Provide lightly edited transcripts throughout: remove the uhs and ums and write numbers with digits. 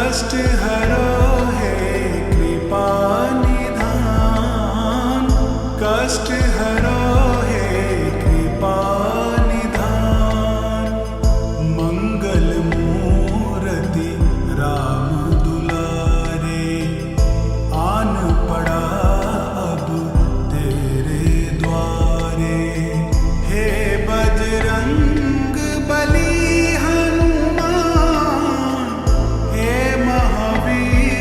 कष्ट हरो हे कृपा निधान, कष्ट हरो हे कृपा निधान। मंगल मूर्ति राम दुलारे, आन पड़ा अब तेरे द्वारे। हे बजरंग बली हनुमान, हे महावीर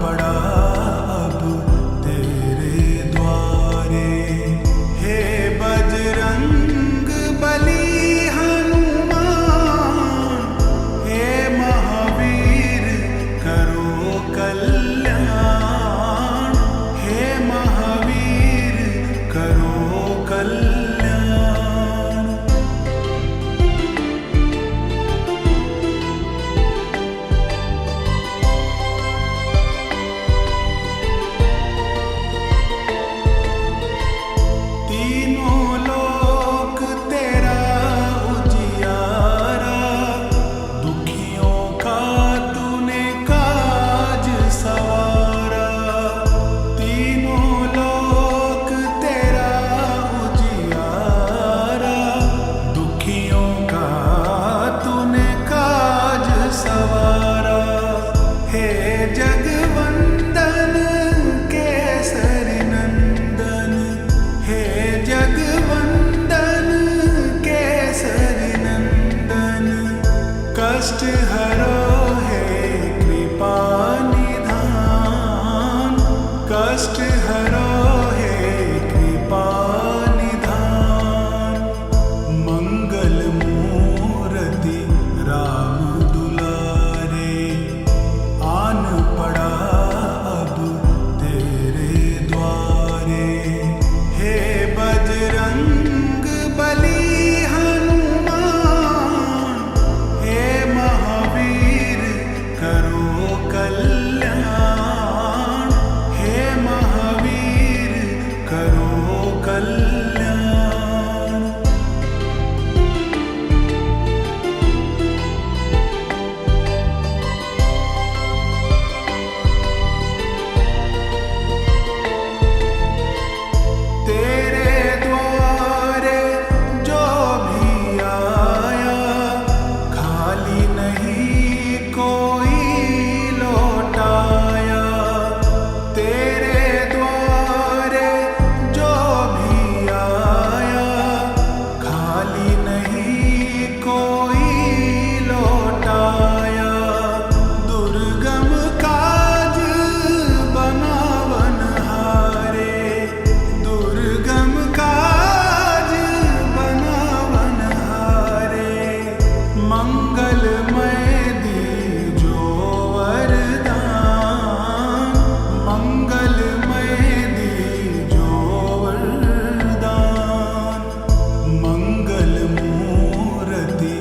पड़ा अब तेरे द्वारे। हे बजरंग बली हनुमान, हे महावीर करो कल्याण, हे महावीर करो कल्याण। तीनों लोक तेरा उजियारा, दुखियों का तूने काज सवारा। तीनों लोक तेरा उजियारा, दुखियों का तूने काज सवारा। हे जगवंदन केसरी नंदन, हे जगवंदन केसरी नंदन, कष्ट हरो हे कृपा निधान, कष्ट हरो हे कृपा निधान। मंगल मूर्ति राम दुलारे, आन पड़ा अब तेरे द्वारे। हे बजरंग बली हनुमान, हे महावीर करो कल्याण, हे महावीर करो कल्याण। तेरे द्वारे जो भी आया, खाली नहीं कोई लौटाया। तेरे द्वारे जो भी आया, खाली नहीं कोई लौटाया। दुर्गम काज बनावन हारे, दुर्गम काज बनावन हारे। मंगलमय दीजो वरदान, मंगलमय दीजो वरदान। मंगल मूर्ति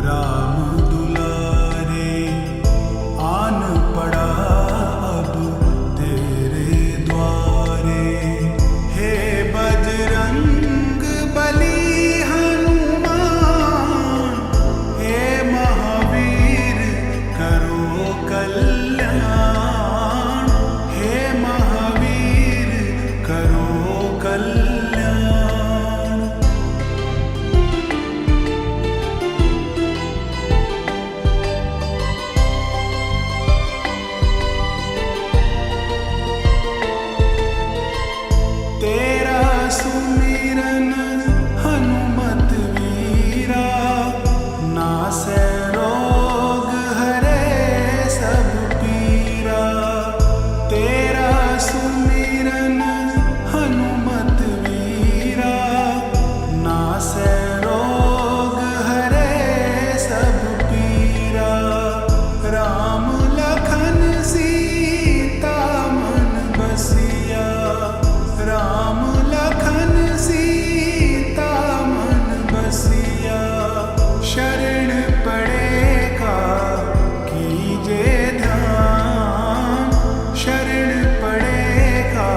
राम दुलारे, आन पड़ा अब तेरे द्वारे। हे बजरंग बली हनुमान, हे महावीर करो कल्याण, हे महावीर करो कल्याण। तेरा सुमिरन हनुमत वीरा, नासै रोग हरे सब पीरा। तेरा सुमिरन हनुमत वीरा, नासै रोग हरे सब पीरा। राम लखन सीता मन बसिया, राम लखन सीता मन बसिया। शरण पड़ेगा कीजे ध्यान, शरण पड़ेगा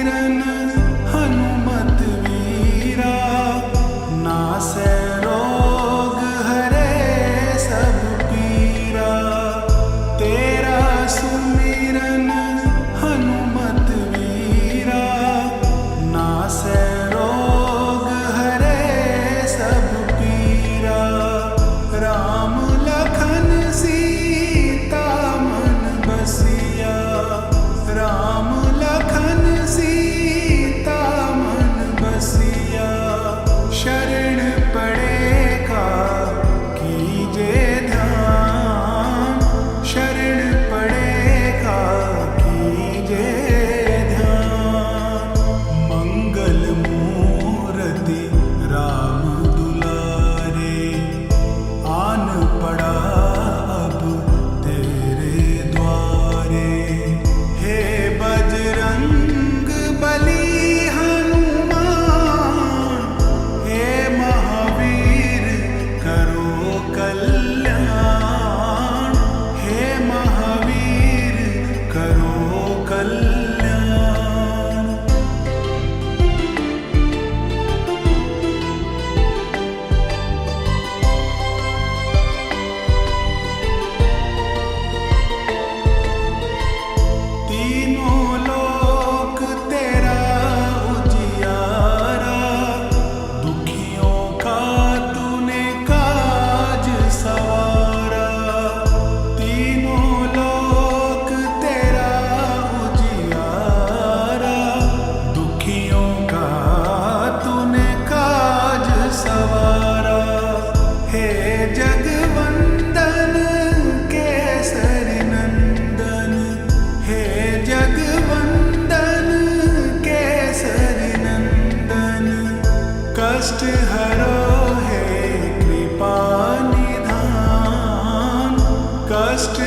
सुमिरन हनुमत वीरा, नासै रोग हरे सब पीरा। तेरा सुमिरन हनुमत वीरा, नासै रोग हरे सब पीरा। राम लखन सीता मन बसिया, राम लखन सीता मन बसिया। शरण पड़े का कीजे ध्यान, शरण पड़े का कीजे ध्यान। मंगल मूर्ति राम दुलारे, आन पड़ा अब तेरे द्वारे। हे बजरंग बली हनुमान, हे महावीर करो कल्याण, हे महावीर करो कल्याण। तीनों लोक तेरा उजियारा, दुखियों का तूने काज सवारा। तीनों लोक तेरा उजियारा, दुखियों का तूने काज सवारा। हे जगवंदन केसरी नंदन, हे जगवंदन केसरी नंदन। कष्ट हरो हे कृपा निधान, कष्ट